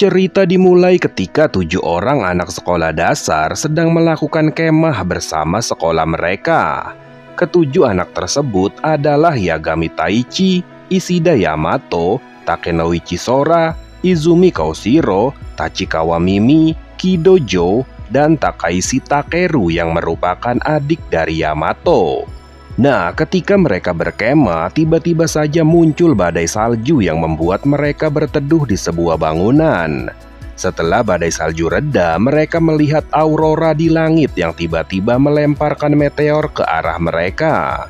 Cerita dimulai ketika 7 orang anak sekolah dasar sedang melakukan kemah bersama sekolah mereka. Ketujuh anak tersebut adalah Yagami Taichi, Ishida Yamato, Takenouchi Sora, Izumi Koshiro, Tachikawa Mimi, Kido Jo, dan Takaishi Takeru yang merupakan adik dari Yamato. Nah, ketika mereka berkemah, tiba-tiba saja muncul badai salju yang membuat mereka berteduh di sebuah bangunan. Setelah badai salju reda, mereka melihat aurora di langit yang tiba-tiba melemparkan meteor ke arah mereka.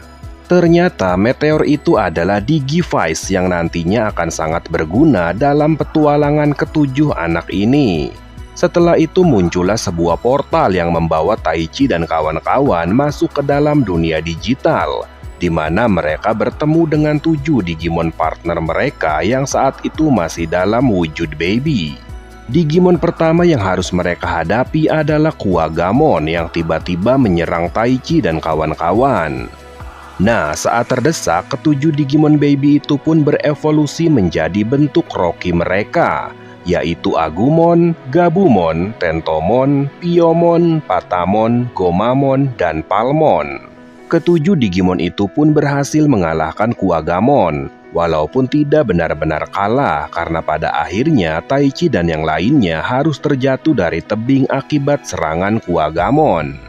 Ternyata meteor itu adalah Digivice yang nantinya akan sangat berguna dalam petualangan ketujuh anak ini. Setelah itu muncullah sebuah portal yang membawa Taichi dan kawan-kawan masuk ke dalam dunia digital, di mana mereka bertemu dengan 7 Digimon partner mereka yang saat itu masih dalam wujud baby. Digimon pertama yang harus mereka hadapi adalah Kuwagamon yang tiba-tiba menyerang Taichi dan kawan-kawan. Nah, saat terdesak, ketujuh Digimon baby itu pun berevolusi menjadi bentuk Rocky mereka, yaitu Agumon, Gabumon, Tentomon, Piyomon, Patamon, Gomamon, dan Palmon. Ketujuh Digimon itu pun berhasil mengalahkan Kuwagamon, walaupun tidak benar-benar kalah karena pada akhirnya Taichi dan yang lainnya harus terjatuh dari tebing akibat serangan Kuwagamon.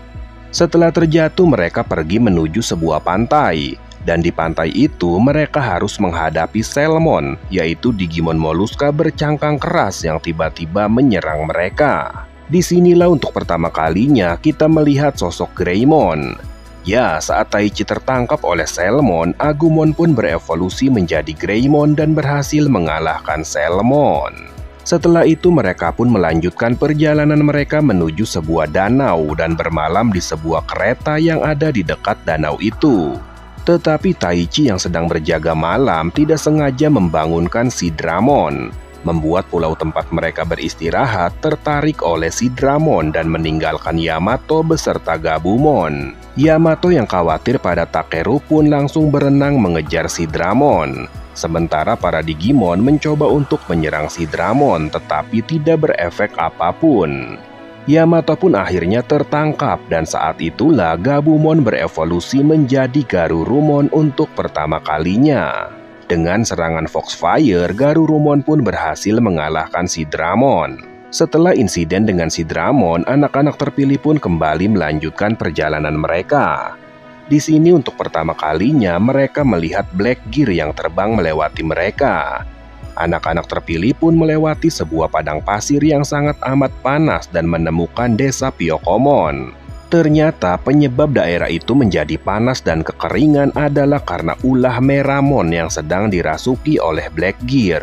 Setelah terjatuh, mereka pergi menuju sebuah pantai. Dan di pantai itu mereka harus menghadapi Cellmon, yaitu Digimon Moluska bercangkang keras yang tiba-tiba menyerang mereka. Disinilah untuk pertama kalinya kita melihat sosok Greymon. Ya, saat Taichi tertangkap oleh Cellmon, Agumon pun berevolusi menjadi Greymon dan berhasil mengalahkan Cellmon. Setelah itu mereka pun melanjutkan perjalanan mereka menuju sebuah danau dan bermalam di sebuah kereta yang ada di dekat danau itu. Tetapi Taichi yang sedang berjaga malam tidak sengaja membangunkan Sidramon, membuat pulau tempat mereka beristirahat tertarik oleh Sidramon dan meninggalkan Yamato beserta Gabumon. Yamato yang khawatir pada Takeru pun langsung berenang mengejar Sidramon. Sementara para Digimon mencoba untuk menyerang Sidramon tetapi tidak berefek apapun. Yamato pun akhirnya tertangkap dan saat itulah Gabumon berevolusi menjadi Garurumon untuk pertama kalinya. Dengan serangan Foxfire, Garurumon pun berhasil mengalahkan Sidramon. Setelah insiden dengan Sidramon, anak-anak terpilih pun kembali melanjutkan perjalanan mereka. Di sini untuk pertama kalinya mereka melihat Black Gear yang terbang melewati mereka. Anak-anak terpilih pun melewati sebuah padang pasir yang sangat amat panas dan menemukan desa Pyokomon. Ternyata penyebab daerah itu menjadi panas dan kekeringan adalah karena ulah Meramon yang sedang dirasuki oleh Black Gear.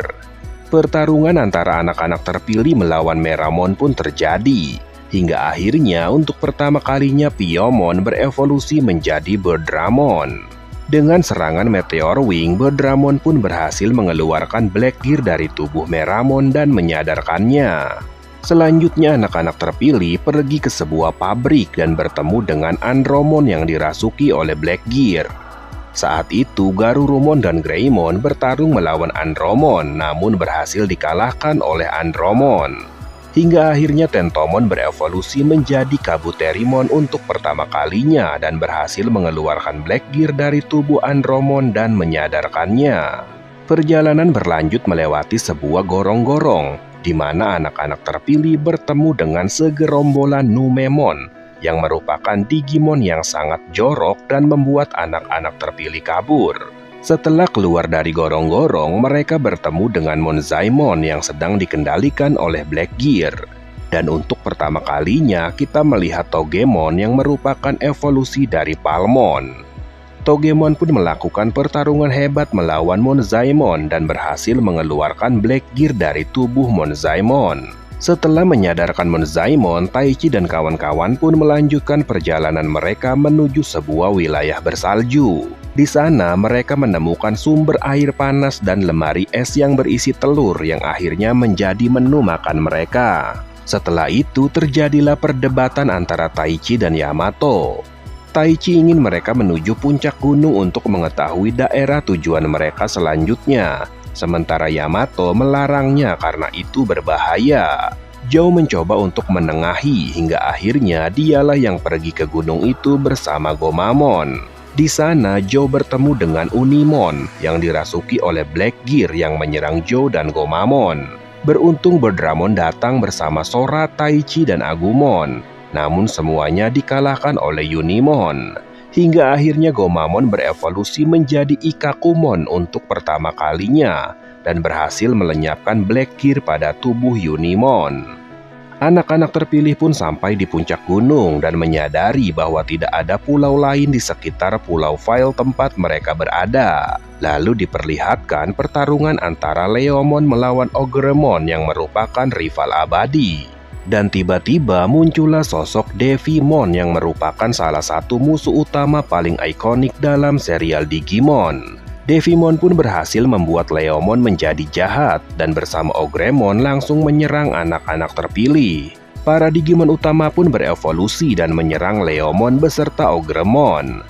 Pertarungan antara anak-anak terpilih melawan Meramon pun terjadi, hingga akhirnya untuk pertama kalinya Piyomon berevolusi menjadi Birdramon. Dengan serangan Meteor Wing, Birdramon pun berhasil mengeluarkan Black Gear dari tubuh Meramon dan menyadarkannya. Selanjutnya anak-anak terpilih pergi ke sebuah pabrik dan bertemu dengan Andromon yang dirasuki oleh Black Gear. Saat itu Garurumon dan Greymon bertarung melawan Andromon, namun berhasil dikalahkan oleh Andromon. Hingga akhirnya Tentomon berevolusi menjadi Kabuterimon untuk pertama kalinya dan berhasil mengeluarkan Black Gear dari tubuh Andromon dan menyadarkannya. Perjalanan berlanjut melewati sebuah gorong-gorong, di mana anak-anak terpilih bertemu dengan segerombolan Numemon, yang merupakan Digimon yang sangat jorok dan membuat anak-anak terpilih kabur. Setelah keluar dari gorong-gorong, mereka bertemu dengan Monzaimon yang sedang dikendalikan oleh Black Gear. Dan untuk pertama kalinya kita melihat Togemon yang merupakan evolusi dari Palmon. Togemon pun melakukan pertarungan hebat melawan Monzaimon dan berhasil mengeluarkan Black Gear dari tubuh Monzaimon. Setelah menyadarkan Monzaimon, Taichi dan kawan-kawan pun melanjutkan perjalanan mereka menuju sebuah wilayah bersalju. Di sana mereka menemukan sumber air panas dan lemari es yang berisi telur yang akhirnya menjadi menu makan mereka. Setelah itu terjadilah perdebatan antara Taichi dan Yamato. Taichi ingin mereka menuju puncak gunung untuk mengetahui daerah tujuan mereka selanjutnya. sementara Yamato melarangnya karena itu berbahaya. Joe mencoba untuk menengahi hingga akhirnya dialah yang pergi ke gunung itu bersama Gomamon. Di sana Joe bertemu dengan Unimon yang dirasuki oleh Blackgear yang menyerang Joe dan Gomamon. Beruntung Birdramon datang bersama Sora, Taichi, dan Agumon. Namun semuanya dikalahkan oleh Unimon. Hingga akhirnya Gomamon berevolusi menjadi Ikakumon untuk pertama kalinya dan berhasil melenyapkan Blackgear pada tubuh Unimon. Anak-anak terpilih pun sampai di puncak gunung dan menyadari bahwa tidak ada pulau lain di sekitar Pulau Vile tempat mereka berada. Lalu diperlihatkan pertarungan antara Leomon melawan Ogremon yang merupakan rival abadi. Dan tiba-tiba muncullah sosok Devimon yang merupakan salah satu musuh utama paling ikonik dalam serial Digimon. Devimon pun berhasil membuat Leomon menjadi jahat dan bersama Ogremon langsung menyerang anak-anak terpilih. Para Digimon utama pun berevolusi dan menyerang Leomon beserta Ogremon.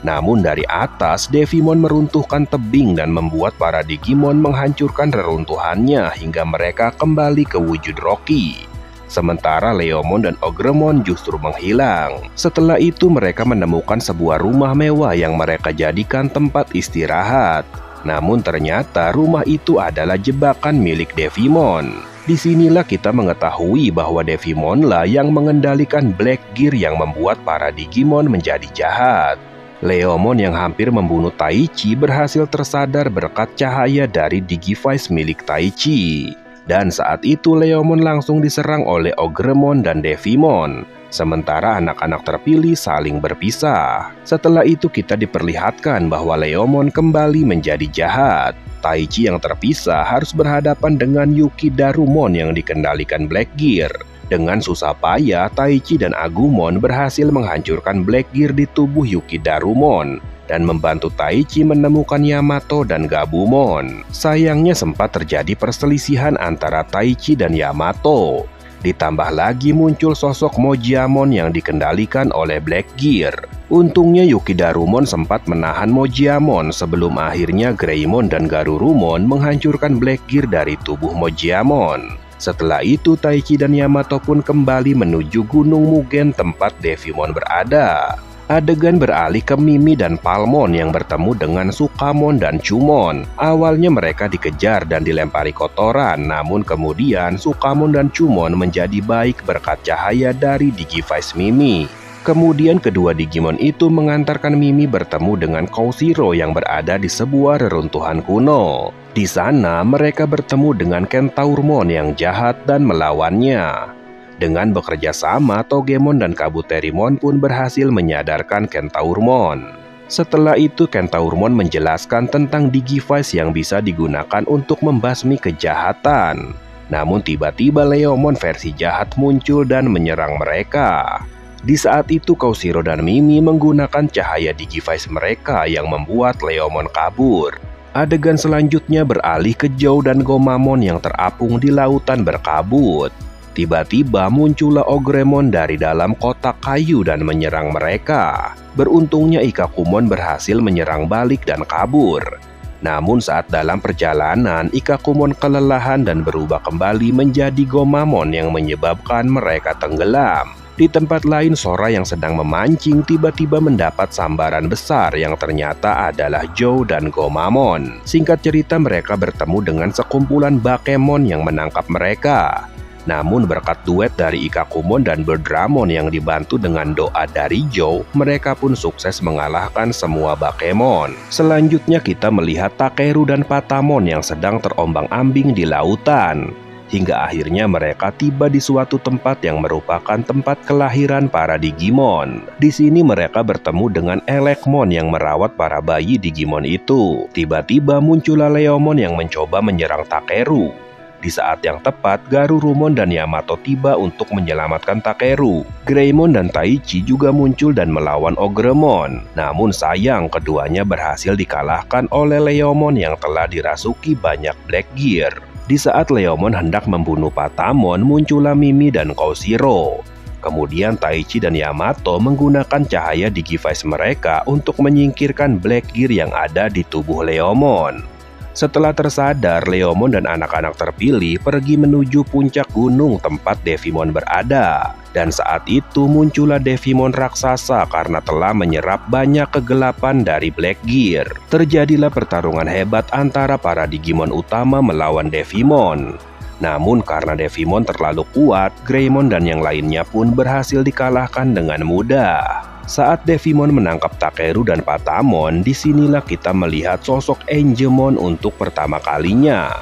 Namun dari atas, Devimon meruntuhkan tebing dan membuat para Digimon menghancurkan reruntuhannya hingga mereka kembali ke wujud Rocky. Sementara Leomon dan Ogremon justru menghilang. Setelah itu mereka menemukan sebuah rumah mewah yang mereka jadikan tempat istirahat. Namun ternyata rumah itu adalah jebakan milik Devimon. Disinilah kita mengetahui bahwa Devimonlah yang mengendalikan Blackgear yang membuat para Digimon menjadi jahat. Leomon yang hampir membunuh Taichi berhasil tersadar berkat cahaya dari Digivice milik Taichi. Dan saat itu Leomon langsung diserang oleh Ogremon dan Devimon. Sementara anak-anak terpilih saling berpisah. Setelah itu kita diperlihatkan bahwa Leomon kembali menjadi jahat. Taichi yang terpisah harus berhadapan dengan Yuki Darumon yang dikendalikan Blackgear. Dengan susah payah, Taichi dan Agumon berhasil menghancurkan Blackgear di tubuh Yuki Darumon dan membantu Taichi menemukan Yamato dan Gabumon. Sayangnya sempat terjadi perselisihan antara Taichi dan Yamato. Ditambah lagi muncul sosok Mojiamon yang dikendalikan oleh Blackgear. Untungnya Yuki Darumon sempat menahan Mojiamon sebelum akhirnya Greymon dan Garurumon menghancurkan Blackgear dari tubuh Mojiamon. Setelah itu Taichi dan Yamato pun kembali menuju Gunung Mugen tempat Devimon berada. Adegan beralih ke Mimi dan Palmon yang bertemu dengan Sukamon dan Chumon. Awalnya mereka dikejar dan dilempari kotoran, namun kemudian Sukamon dan Chumon menjadi baik berkat cahaya dari Digivice Mimi. Kemudian kedua Digimon itu mengantarkan Mimi bertemu dengan Koshiro yang berada di sebuah reruntuhan kuno. Di sana mereka bertemu dengan Kentaurmon yang jahat dan melawannya. Dengan bekerja sama, Togemon dan Kabuterimon pun berhasil menyadarkan Kentaurmon. Setelah itu Kentaurmon menjelaskan tentang Digivice yang bisa digunakan untuk membasmi kejahatan. Namun tiba-tiba Leomon versi jahat muncul dan menyerang mereka. Di saat itu Koshiro dan Mimi menggunakan cahaya Digivice mereka yang membuat Leomon kabur. Adegan selanjutnya beralih ke Joe dan Gomamon yang terapung di lautan berkabut. Tiba-tiba muncullah Ogremon dari dalam kotak kayu dan menyerang mereka. Beruntungnya Ikakumon berhasil menyerang balik dan kabur. Namun saat dalam perjalanan, Ikakumon kelelahan dan berubah kembali menjadi Gomamon yang menyebabkan mereka tenggelam. Di tempat lain, Sora yang sedang memancing tiba-tiba mendapat sambaran besar yang ternyata adalah Joe dan Gomamon. Singkat cerita, mereka bertemu dengan sekumpulan Bakemon yang menangkap mereka. Namun berkat duet dari Ikakumon dan Birdramon yang dibantu dengan doa dari Joe, mereka pun sukses mengalahkan semua Bakemon. Selanjutnya kita melihat Takeru dan Patamon yang sedang terombang-ambing di lautan. Hingga akhirnya mereka tiba di suatu tempat yang merupakan tempat kelahiran para Digimon. Di sini mereka bertemu dengan Elecmon yang merawat para bayi Digimon itu. Tiba-tiba muncullah Leomon yang mencoba menyerang Takeru. Di saat yang tepat, Garurumon dan Yamato tiba untuk menyelamatkan Takeru. Greymon dan Taichi juga muncul dan melawan Ogremon. Namun sayang, keduanya berhasil dikalahkan oleh Leomon yang telah dirasuki banyak Blackgear. Di saat Leomon hendak membunuh Patamon, muncullah Mimi dan Koshiro. Kemudian Taichi dan Yamato menggunakan cahaya Digivice mereka untuk menyingkirkan Blackgear yang ada di tubuh Leomon. Setelah tersadar, Leomon dan anak-anak terpilih pergi menuju puncak gunung tempat Devimon berada. Dan saat itu muncullah Devimon raksasa karena telah menyerap banyak kegelapan dari Blackgear. Terjadilah pertarungan hebat antara para Digimon utama melawan Devimon. Namun karena Devimon terlalu kuat, Greymon dan yang lainnya pun berhasil dikalahkan dengan mudah. Saat Devimon menangkap Takeru dan Patamon, disinilah kita melihat sosok Angemon untuk pertama kalinya.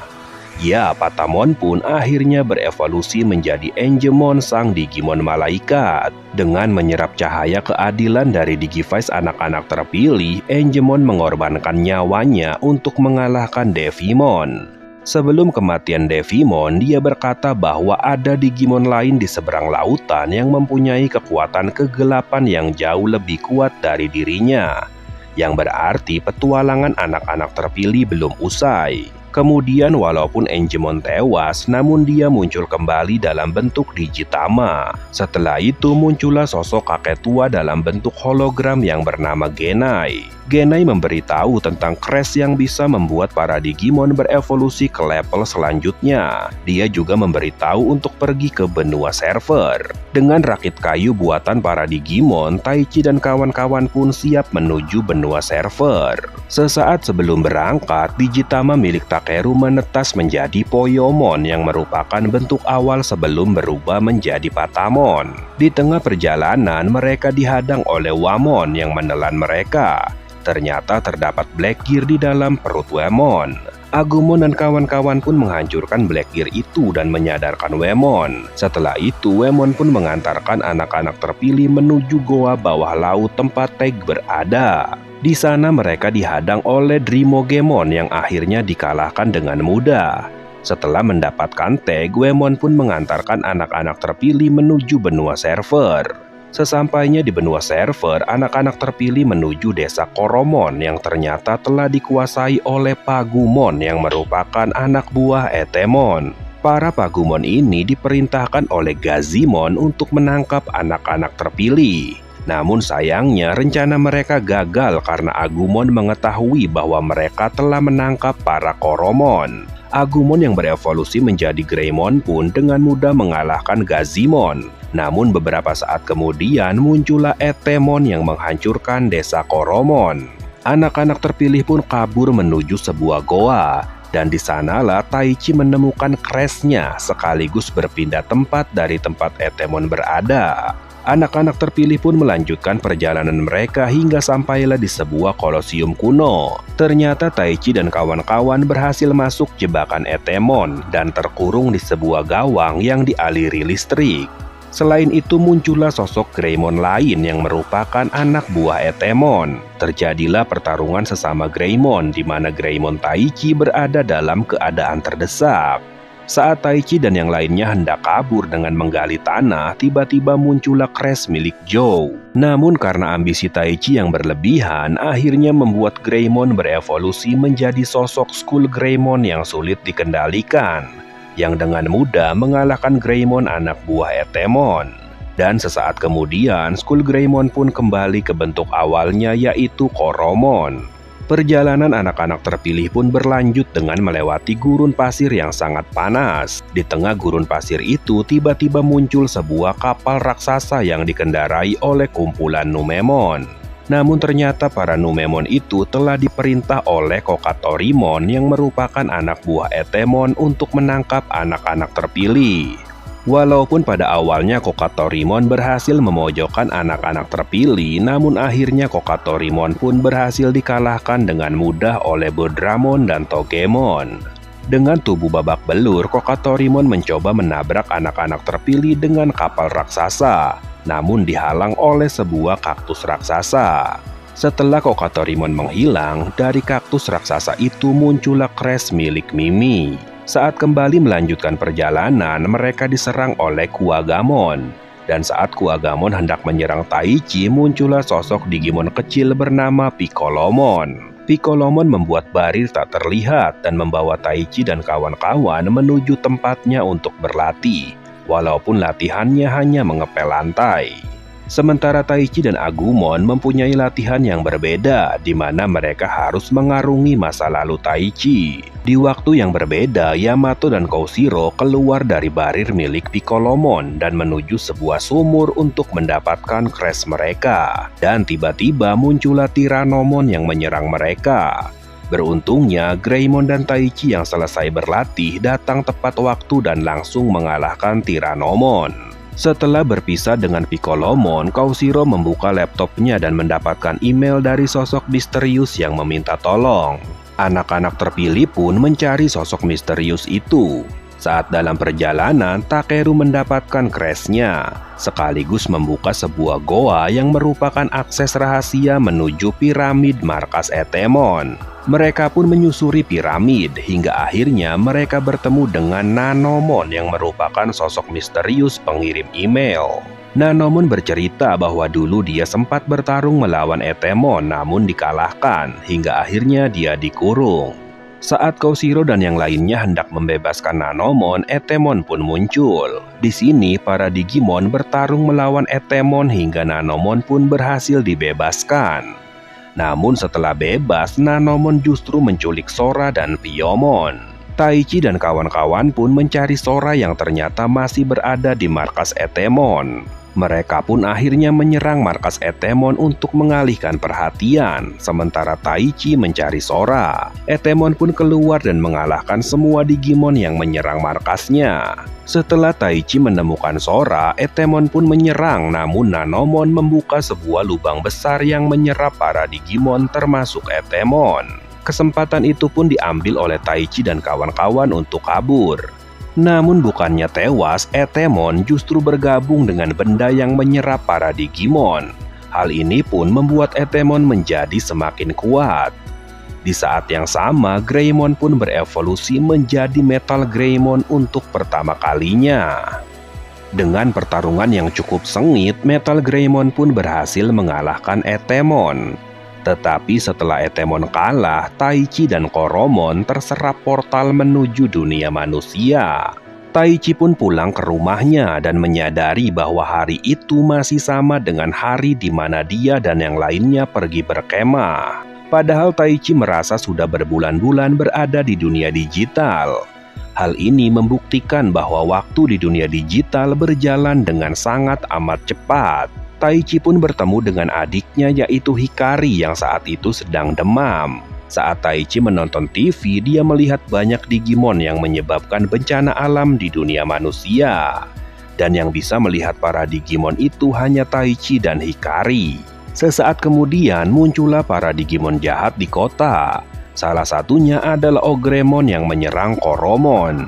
Ya, Patamon pun akhirnya berevolusi menjadi Angemon sang Digimon malaikat. Dengan menyerap cahaya keadilan dari Digivice anak-anak terpilih, Angemon mengorbankan nyawanya untuk mengalahkan Devimon. Sebelum kematian Devimon, dia berkata bahwa ada Digimon lain di seberang lautan yang mempunyai kekuatan kegelapan yang jauh lebih kuat dari dirinya. Yang berarti petualangan anak-anak terpilih belum usai. Kemudian walaupun Angemon tewas, namun dia muncul kembali dalam bentuk Digitama. Setelah itu muncullah sosok kakek tua dalam bentuk hologram yang bernama Genai. Genai memberitahu tentang Crash yang bisa membuat para Digimon berevolusi ke level selanjutnya. Dia juga memberitahu untuk pergi ke benua server. Dengan rakit kayu buatan para Digimon, Taichi dan kawan-kawan pun siap menuju benua server. Sesaat sebelum berangkat, Digitama milik Takeru menetas menjadi Poyomon yang merupakan bentuk awal sebelum berubah menjadi Patamon. Di tengah perjalanan, mereka dihadang oleh Wamon yang menelan mereka. Ternyata terdapat Blackgear di dalam perut Wemon. Agumon dan kawan-kawan pun menghancurkan Blackgear itu dan menyadarkan Wemon. Setelah itu, Wemon pun mengantarkan anak-anak terpilih menuju goa bawah laut tempat Tag berada. Di sana mereka dihadang oleh Dreamogemon yang akhirnya dikalahkan dengan mudah. Setelah mendapatkan Tag, Wemon pun mengantarkan anak-anak terpilih menuju benua server. Sesampainya di benua server, anak-anak terpilih menuju desa Koromon yang ternyata telah dikuasai oleh Pagumon yang merupakan anak buah Etemon. Para Pagumon ini diperintahkan oleh Gazimon untuk menangkap anak-anak terpilih. Namun sayangnya rencana mereka gagal karena Agumon mengetahui bahwa mereka telah menangkap para Koromon. Agumon yang berevolusi menjadi Greymon pun dengan mudah mengalahkan Gazimon. Namun beberapa saat kemudian muncullah Etemon yang menghancurkan desa Koromon. Anak-anak terpilih pun kabur menuju sebuah goa. Dan di sanalah Taichi menemukan Crash-nya sekaligus berpindah tempat dari tempat Etemon berada. Anak-anak terpilih pun melanjutkan perjalanan mereka hingga sampailah di sebuah kolosium kuno. Ternyata Taichi dan kawan-kawan berhasil masuk jebakan Etemon dan terkurung di sebuah gawang yang dialiri listrik. Selain itu muncullah sosok Greymon lain yang merupakan anak buah Etemon. Terjadilah pertarungan sesama Greymon di mana Greymon Taichi berada dalam keadaan terdesak. Saat Taichi dan yang lainnya hendak kabur dengan menggali tanah, tiba-tiba muncullah Crash milik Joe. Namun karena ambisi Taichi yang berlebihan, akhirnya membuat Greymon berevolusi menjadi sosok Skull Greymon yang sulit dikendalikan, yang dengan mudah mengalahkan Greymon anak buah Etemon. Dan sesaat kemudian, Skull Greymon pun kembali ke bentuk awalnya yaitu Koromon. Perjalanan anak-anak terpilih pun berlanjut dengan melewati gurun pasir yang sangat panas. Di tengah gurun pasir itu tiba-tiba muncul sebuah kapal raksasa yang dikendarai oleh kumpulan Numemon. Namun ternyata para Numemon itu telah diperintah oleh Kokatorimon yang merupakan anak buah Etemon untuk menangkap anak-anak terpilih. Walaupun pada awalnya Kokatorimon berhasil memojokkan anak-anak terpilih, namun akhirnya Kokatorimon pun berhasil dikalahkan dengan mudah oleh Bodramon dan Togemon. Dengan tubuh babak belur, Kokatorimon mencoba menabrak anak-anak terpilih dengan kapal raksasa, namun dihalang oleh sebuah kaktus raksasa. Setelah Kokatorimon menghilang, dari kaktus raksasa itu muncullah Crash milik Mimi. Saat kembali melanjutkan perjalanan, mereka diserang oleh Kuagamon. Dan saat Kuagamon hendak menyerang Taichi, muncullah sosok Digimon kecil bernama Piccolomon. Piccolomon membuat barir tak terlihat dan membawa Taichi dan kawan-kawan menuju tempatnya untuk berlatih, walaupun latihannya hanya mengepel lantai. Sementara Taichi dan Agumon mempunyai latihan yang berbeda, di mana mereka harus mengarungi masa lalu Taichi. Di waktu yang berbeda, Yamato dan Koshiro keluar dari barir milik Piccolomon dan menuju sebuah sumur untuk mendapatkan crash mereka. Dan tiba-tiba muncullah Tyrannomon yang menyerang mereka. Beruntungnya, Greymon dan Taichi yang selesai berlatih datang tepat waktu dan langsung mengalahkan Tyrannomon. Setelah berpisah dengan Piccolomon, Koshiro membuka laptopnya dan mendapatkan email dari sosok misterius yang meminta tolong. Anak-anak terpilih pun mencari sosok misterius itu. Saat dalam perjalanan, Takeru mendapatkan crashnya, sekaligus membuka sebuah goa yang merupakan akses rahasia menuju piramid markas Etemon. Mereka pun menyusuri piramid hingga akhirnya mereka bertemu dengan Nanomon yang merupakan sosok misterius pengirim email. Nanomon bercerita bahwa dulu dia sempat bertarung melawan Etemon namun dikalahkan hingga akhirnya dia dikurung. Saat Koshiro dan yang lainnya hendak membebaskan Nanomon, Etemon pun muncul. Di sini para Digimon bertarung melawan Etemon hingga Nanomon pun berhasil dibebaskan. Namun setelah bebas, Nanomon justru menculik Sora dan Piyomon. Taichi dan kawan-kawan pun mencari Sora yang ternyata masih berada di markas Etemon. Mereka pun akhirnya menyerang markas Etemon untuk mengalihkan perhatian, sementara Taichi mencari Sora. Etemon pun keluar dan mengalahkan semua Digimon yang menyerang markasnya. Setelah Taichi menemukan Sora, Etemon pun menyerang, namun Nanomon membuka sebuah lubang besar yang menyerap para Digimon termasuk Etemon. Kesempatan itu pun diambil oleh Taichi dan kawan-kawan untuk kabur. Namun bukannya tewas, Etemon justru bergabung dengan benda yang menyerap para Digimon. Hal ini pun membuat Etemon menjadi semakin kuat. Di saat yang sama, Greymon pun berevolusi menjadi Metal Greymon untuk pertama kalinya. Dengan pertarungan yang cukup sengit, Metal Greymon pun berhasil mengalahkan Etemon. Tetapi setelah Etemon kalah, Taichi dan Koromon terserap portal menuju dunia manusia. Taichi pun pulang ke rumahnya dan menyadari bahwa hari itu masih sama dengan hari di mana dia dan yang lainnya pergi berkemah. Padahal Taichi merasa sudah berbulan-bulan berada di dunia digital. Hal ini membuktikan bahwa waktu di dunia digital berjalan dengan sangat amat cepat. Taichi pun bertemu dengan adiknya yaitu Hikari yang saat itu sedang demam. Saat Taichi menonton TV, dia melihat banyak Digimon yang menyebabkan bencana alam di dunia manusia. Dan yang bisa melihat para Digimon itu hanya Taichi dan Hikari. Sesaat kemudian muncullah para Digimon jahat di kota. Salah satunya adalah Ogremon yang menyerang Koromon.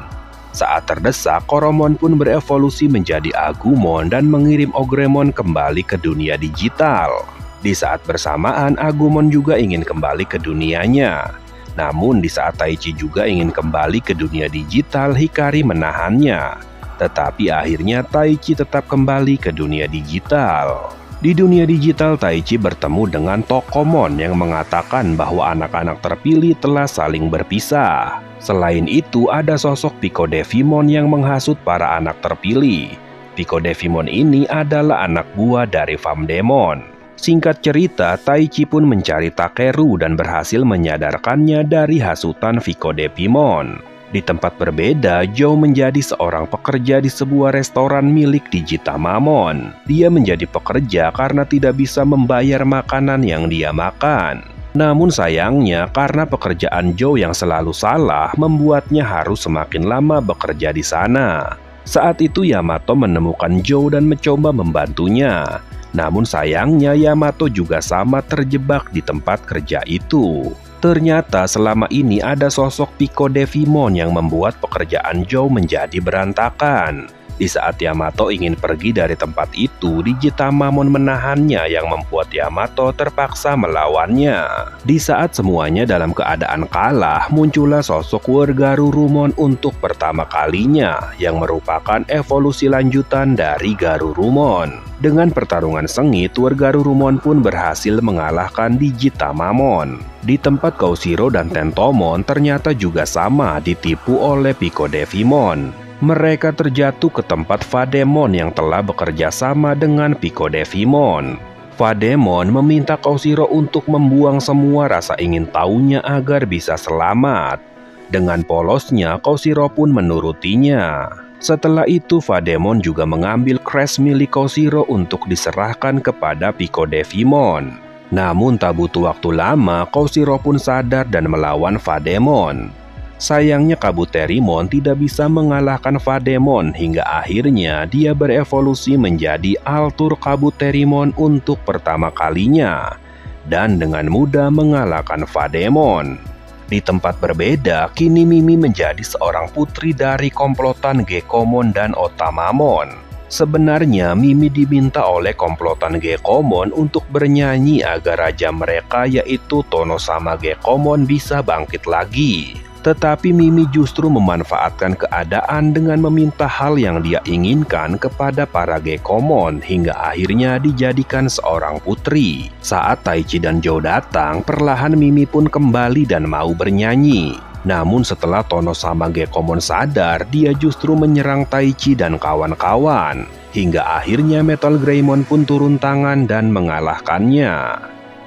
Saat terdesak, Koromon pun berevolusi menjadi Agumon dan mengirim Ogremon kembali ke dunia digital. Di saat bersamaan, Agumon juga ingin kembali ke dunianya. Namun di saat Taichi juga ingin kembali ke dunia digital, Hikari menahannya. Tetapi akhirnya Taichi tetap kembali ke dunia digital. Di dunia digital, Taichi bertemu dengan Tokomon yang mengatakan bahwa anak-anak terpilih telah saling berpisah. Selain itu, ada sosok Picodevimon yang menghasut para anak terpilih. Picodevimon ini adalah anak buah dari Famdemon. Singkat cerita, Taichi pun mencari Takeru dan berhasil menyadarkannya dari hasutan Picodevimon. Di tempat berbeda, Joe menjadi seorang pekerja di sebuah restoran milik Digitamamon. Dia menjadi pekerja karena tidak bisa membayar makanan yang dia makan. Namun sayangnya, karena pekerjaan Joe yang selalu salah, membuatnya harus semakin lama bekerja di sana. Saat itu Yamato menemukan Joe dan mencoba membantunya. Namun sayangnya Yamato juga sama terjebak di tempat kerja itu. Ternyata selama ini ada sosok Picodevimon yang membuat pekerjaan Joe menjadi berantakan. Di saat Yamato ingin pergi dari tempat itu, Digitamamon menahannya yang membuat Yamato terpaksa melawannya. Di saat semuanya dalam keadaan kalah, muncullah sosok Garurumon untuk pertama kalinya, yang merupakan evolusi lanjutan dari Garurumon. Dengan pertarungan sengit, Garurumon pun berhasil mengalahkan Digitamamon. Di tempat Koshiro dan Tentomon ternyata juga sama ditipu oleh Picodevimon. Mereka terjatuh ke tempat Vademon yang telah bekerja sama dengan Pico Devimon. Vademon meminta Koshiro untuk membuang semua rasa ingin tahunya agar bisa selamat. Dengan polosnya, Koshiro pun menurutinya. Setelah itu, Vademon juga mengambil crash milik Koshiro untuk diserahkan kepada Pico Devimon. Namun tak butuh waktu lama, Koshiro pun sadar dan melawan Vademon. Sayangnya Kabuterimon tidak bisa mengalahkan Vademon hingga akhirnya dia berevolusi menjadi Altur Kabuterimon untuk pertama kalinya dan dengan mudah mengalahkan Vademon. Di tempat berbeda, kini Mimi menjadi seorang putri dari komplotan Gekomon dan Otamamon. Sebenarnya Mimi diminta oleh komplotan Gekomon untuk bernyanyi agar raja mereka yaitu Tonosama Gekomon bisa bangkit lagi. Tetapi Mimi justru memanfaatkan keadaan dengan meminta hal yang dia inginkan kepada para Gekomon hingga akhirnya dijadikan seorang putri. Saat Taichi dan Joe datang, perlahan Mimi pun kembali dan mau bernyanyi. Namun setelah Tonosama Gekomon sadar, dia justru menyerang Taichi dan kawan-kawan. Hingga akhirnya Metal Greymon pun turun tangan dan mengalahkannya.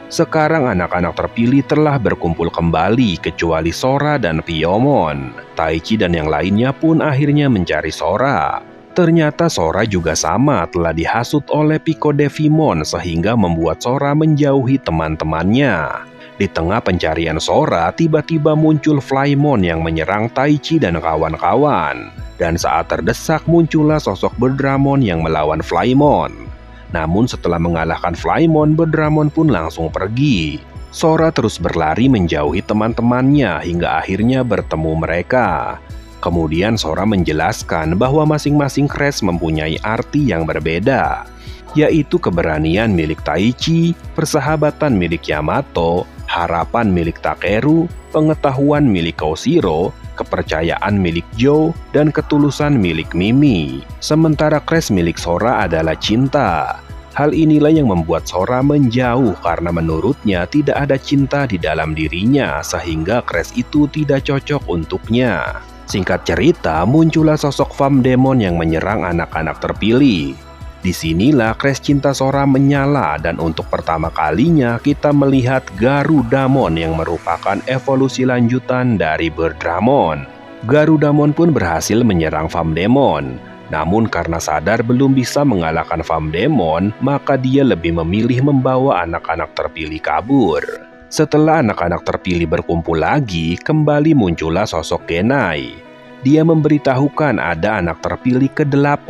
Sekarang anak-anak terpilih telah berkumpul kembali kecuali Sora dan Piyomon. Taichi dan yang lainnya pun akhirnya mencari Sora. Ternyata Sora juga sama telah dihasut oleh Pico Devimon sehingga membuat Sora menjauhi teman-temannya. Di tengah pencarian Sora, tiba-tiba muncul Flymon yang menyerang Taichi dan kawan-kawan. Dan saat terdesak muncullah sosok Berdramon yang melawan Flymon. Namun setelah mengalahkan Flymon, Berdramon pun langsung pergi. Sora terus berlari menjauhi teman-temannya hingga akhirnya bertemu mereka. Kemudian Sora menjelaskan bahwa masing-masing crash mempunyai arti yang berbeda, yaitu keberanian milik Taichi, persahabatan milik Yamato, harapan milik Takeru, pengetahuan milik Koshiro, kepercayaan milik Joe, dan ketulusan milik Mimi. Sementara crash milik Sora adalah cinta. Hal inilah yang membuat Sora menjauh karena menurutnya tidak ada cinta di dalam dirinya sehingga crash itu tidak cocok untuknya. Singkat cerita, muncullah sosok Famdemon yang menyerang anak-anak terpilih. Disinilah crash cinta Sora menyala dan untuk pertama kalinya kita melihat Garudamon yang merupakan evolusi lanjutan dari Berdramon. Garudamon pun berhasil menyerang Famdemon. Namun karena sadar belum bisa mengalahkan Famdemon, maka dia lebih memilih membawa anak-anak terpilih kabur. Setelah anak-anak terpilih berkumpul lagi, kembali muncullah sosok Genai. Dia memberitahukan ada anak terpilih ke-8,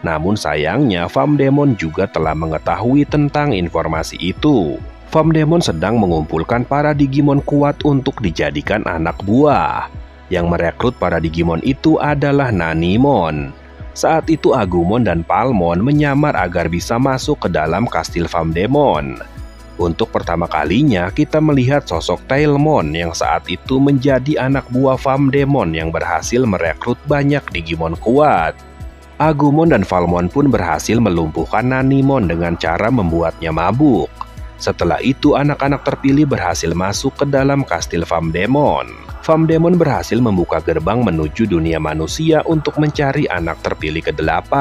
namun sayangnya Famdemon juga telah mengetahui tentang informasi itu. Famdemon sedang mengumpulkan para Digimon kuat untuk dijadikan anak buah. Yang merekrut para Digimon itu adalah Nanimon. Saat itu Agumon dan Palmon menyamar agar bisa masuk ke dalam kastil Famdemon. Untuk pertama kalinya kita melihat sosok Tailmon yang saat itu menjadi anak buah Famdemon yang berhasil merekrut banyak Digimon kuat. Agumon dan Falmon pun berhasil melumpuhkan Nanimon dengan cara membuatnya mabuk. Setelah itu anak-anak terpilih berhasil masuk ke dalam kastil Famdemon. Famdemon berhasil membuka gerbang menuju dunia manusia untuk mencari anak terpilih ke-8.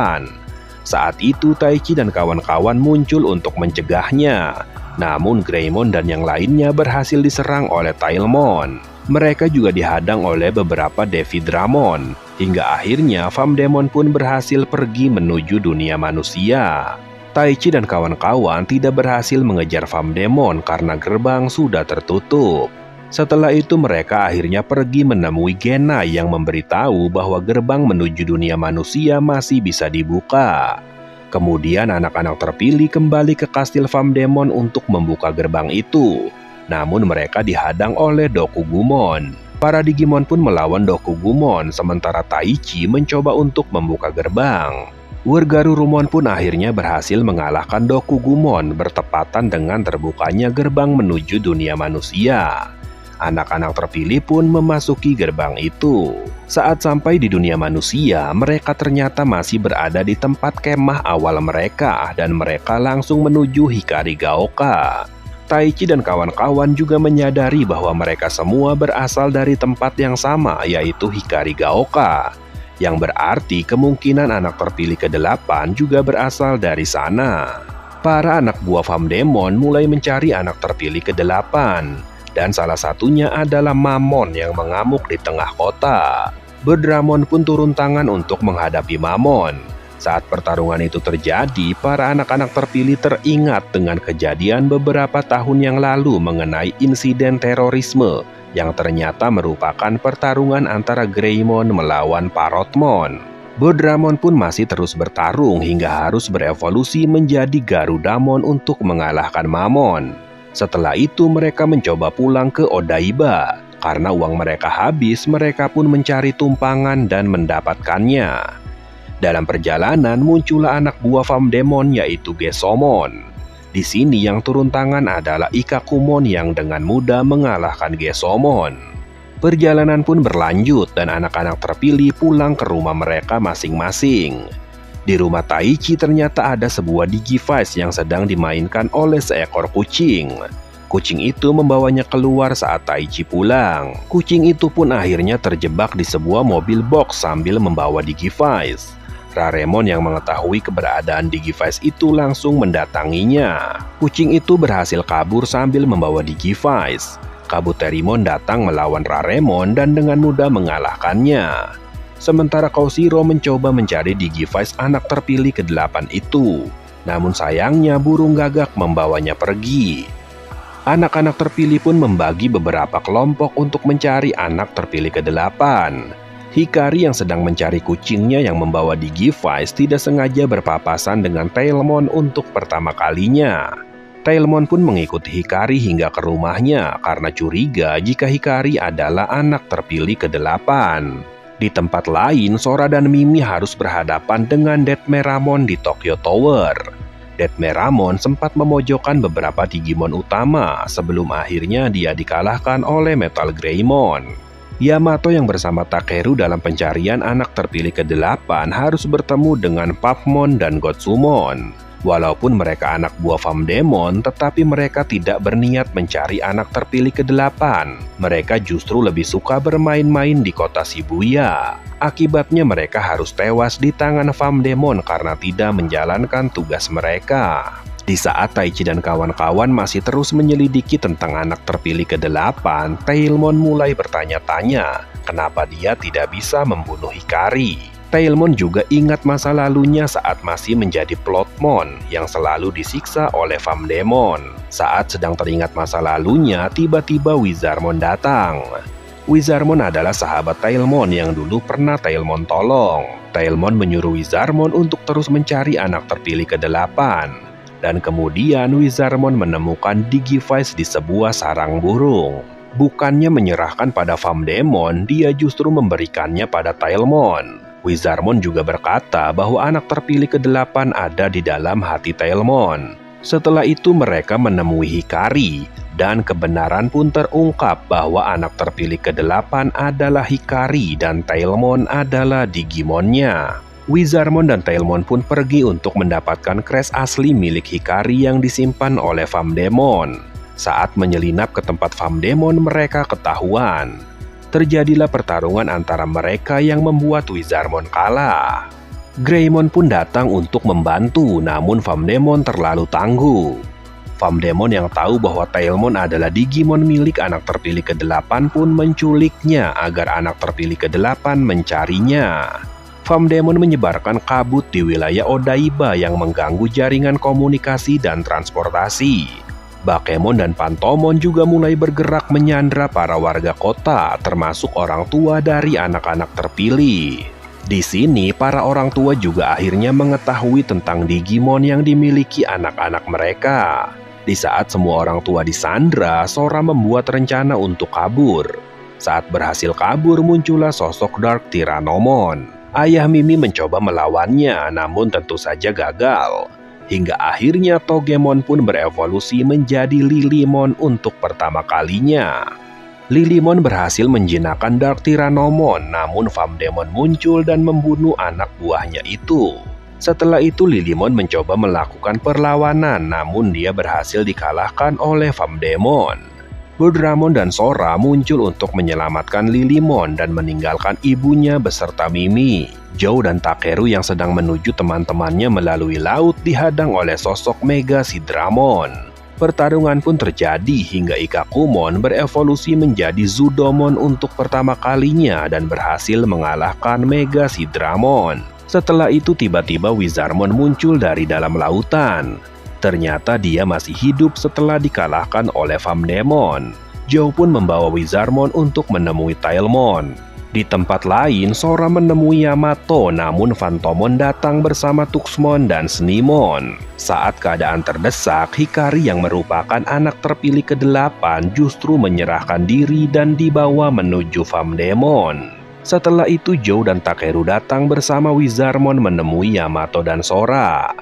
Saat itu Taichi dan kawan-kawan muncul untuk mencegahnya. Namun Greymon dan yang lainnya berhasil diserang oleh Tailmon. Mereka juga dihadang oleh beberapa Devidramon. Hingga akhirnya Famdemon pun berhasil pergi menuju dunia manusia. Taichi dan kawan-kawan tidak berhasil mengejar Famdemon karena gerbang sudah tertutup. Setelah itu mereka akhirnya pergi menemui Genai yang memberitahu bahwa gerbang menuju dunia manusia masih bisa dibuka. Kemudian anak-anak terpilih kembali ke kastil Famdemon untuk membuka gerbang itu. Namun mereka dihadang oleh Dokugumon. Para Digimon pun melawan Dokugumon, sementara Taichi mencoba untuk membuka gerbang. Wargarurumon pun akhirnya berhasil mengalahkan Dokugumon bertepatan dengan terbukanya gerbang menuju dunia manusia. Anak-anak terpilih pun memasuki gerbang itu. Saat sampai di dunia manusia, mereka ternyata masih berada di tempat kemah awal mereka dan mereka langsung menuju Hikarigaoka. Taichi dan kawan-kawan juga menyadari bahwa mereka semua berasal dari tempat yang sama, yaitu Hikarigaoka. yang berarti kemungkinan anak terpilih ke-8 juga berasal dari sana. Para anak buah Famdemon mulai mencari anak terpilih ke-8, dan salah satunya adalah Mamon yang mengamuk di tengah kota. Bedramon pun turun tangan untuk menghadapi Mamon. Saat pertarungan itu terjadi, para anak-anak terpilih teringat dengan kejadian beberapa tahun yang lalu mengenai insiden terorisme yang ternyata merupakan pertarungan antara Greymon melawan Parrotmon. Bedramon pun masih terus bertarung hingga harus berevolusi menjadi Garudamon untuk mengalahkan Mamon. Setelah itu mereka mencoba pulang ke Odaiba. Karena uang mereka habis, mereka pun mencari tumpangan dan mendapatkannya. Dalam perjalanan muncullah anak buah Famdemon yaitu Gesomon. Di sini yang turun tangan adalah Ikakumon yang dengan mudah mengalahkan Gesomon. Perjalanan pun berlanjut dan anak-anak terpilih pulang ke rumah mereka masing-masing. Di rumah Taichi ternyata ada sebuah Digivice yang sedang dimainkan oleh seekor kucing. Kucing itu membawanya keluar saat Taichi pulang. Kucing itu pun akhirnya terjebak di sebuah mobil box sambil membawa Digivice. Raremon yang mengetahui keberadaan Digivice itu langsung mendatanginya. Kucing itu berhasil kabur sambil membawa Digivice. Kabuterimon datang melawan Raremon dan dengan mudah mengalahkannya. Sementara Koshiro mencoba mencari Digivice anak terpilih ke-8 itu. Namun sayangnya burung gagak membawanya pergi. Anak-anak terpilih pun membagi beberapa kelompok untuk mencari anak terpilih ke-8. Hikari yang sedang mencari kucingnya yang membawa Digivice tidak sengaja berpapasan dengan Tailmon untuk pertama kalinya. Tailmon pun mengikuti Hikari hingga ke rumahnya karena curiga jika Hikari adalah anak terpilih ke-8. Di tempat lain, Sora dan Mimi harus berhadapan dengan Detmeramon di Tokyo Tower. Detmeramon sempat memojokkan beberapa Digimon utama sebelum akhirnya dia dikalahkan oleh Metal Greymon. Yamato yang bersama Takeru dalam pencarian anak terpilih ke-8 harus bertemu dengan Puffmon dan Gotsumon. Walaupun mereka anak buah Famdemon, tetapi mereka tidak berniat mencari anak terpilih ke-8. Mereka justru lebih suka bermain-main di kota Shibuya. Akibatnya mereka harus tewas di tangan Famdemon karena tidak menjalankan tugas mereka. Di saat Taichi dan kawan-kawan masih terus menyelidiki tentang anak terpilih ke-8, Tailmon mulai bertanya-tanya kenapa dia tidak bisa membunuh Hikari. Tailmon juga ingat masa lalunya saat masih menjadi Plotmon yang selalu disiksa oleh Famdemon. Saat sedang teringat masa lalunya, tiba-tiba Wizardmon datang. Wizardmon adalah sahabat Tailmon yang dulu pernah Tailmon tolong. Tailmon menyuruh Wizardmon untuk terus mencari anak terpilih ke-8. Dan kemudian Wizardmon menemukan Digivice di sebuah sarang burung. Bukannya menyerahkan pada Famdemon, dia justru memberikannya pada Tailmon. Wizardmon juga berkata bahwa anak terpilih ke-8 ada di dalam hati Tailmon. Setelah itu mereka menemui Hikari, dan kebenaran pun terungkap bahwa anak terpilih ke-8 adalah Hikari dan Tailmon adalah Digimonnya. Wizardmon dan Tailmon pun pergi untuk mendapatkan crash asli milik Hikari yang disimpan oleh Famdemon. Saat menyelinap ke tempat Famdemon, mereka ketahuan. Terjadilah pertarungan antara mereka yang membuat Wizardmon kalah. Greymon pun datang untuk membantu, namun Famdemon terlalu tangguh. Famdemon yang tahu bahwa Tailmon adalah Digimon milik anak terpilih ke-8 pun menculiknya agar anak terpilih ke-8 mencarinya. Famdemon menyebarkan kabut di wilayah Odaiba yang mengganggu jaringan komunikasi dan transportasi. Bakemon dan Pantomon juga mulai bergerak menyandra para warga kota, termasuk orang tua dari anak-anak terpilih. Di sini, para orang tua juga akhirnya mengetahui tentang Digimon yang dimiliki anak-anak mereka. Di saat semua orang tua disandra, Sora membuat rencana untuk kabur. Saat berhasil kabur, muncullah sosok Dark Tyrannomon. Ayah Mimi mencoba melawannya, namun tentu saja gagal. Hingga akhirnya Togemon pun berevolusi menjadi Lilymon untuk pertama kalinya. Lilymon berhasil menjinakkan Dark Tyrannomon, namun Famdemon muncul dan membunuh anak buahnya itu. Setelah itu Lilymon mencoba melakukan perlawanan, namun dia berhasil dikalahkan oleh Famdemon. Bodramon dan Sora muncul untuk menyelamatkan Lilimon dan meninggalkan ibunya beserta Mimi. Joe dan Takeru yang sedang menuju teman-temannya melalui laut dihadang oleh sosok Mega Sidramon. Pertarungan pun terjadi hingga Ikkakumon berevolusi menjadi Zudomon untuk pertama kalinya dan berhasil mengalahkan Mega Sidramon. Setelah itu tiba-tiba Wizardmon muncul dari dalam lautan. Ternyata dia masih hidup setelah dikalahkan oleh Famdemon. Joe pun membawa Wizardmon untuk menemui Tailmon. Di tempat lain, Sora menemui Yamato, namun Phantomon datang bersama Tuxmon dan Snimon. Saat keadaan terdesak, Hikari yang merupakan anak terpilih ke-8 justru menyerahkan diri dan dibawa menuju Famdemon. Setelah itu, Joe dan Takeru datang bersama Wizardmon menemui Yamato dan Sora.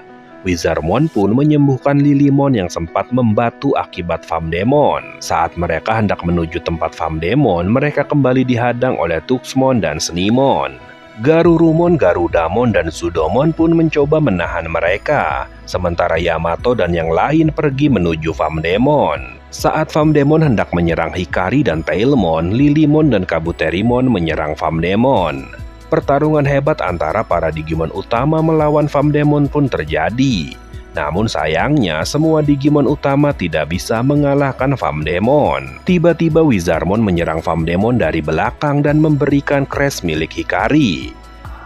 Wizardmon pun menyembuhkan Lilimon yang sempat membatu akibat Famdemon. Saat mereka hendak menuju tempat Famdemon, mereka kembali dihadang oleh Tuxmon dan Snimon. Garurumon, Garudamon, dan Zudomon pun mencoba menahan mereka, sementara Yamato dan yang lain pergi menuju Famdemon. Saat Famdemon hendak menyerang Hikari dan Tailmon, Lilimon dan Kabuterimon menyerang Famdemon. Pertarungan hebat antara para Digimon utama melawan Famdemon pun terjadi. Namun sayangnya semua Digimon utama tidak bisa mengalahkan Famdemon. Tiba-tiba Wizardmon menyerang Famdemon dari belakang dan memberikan crash milik Hikari.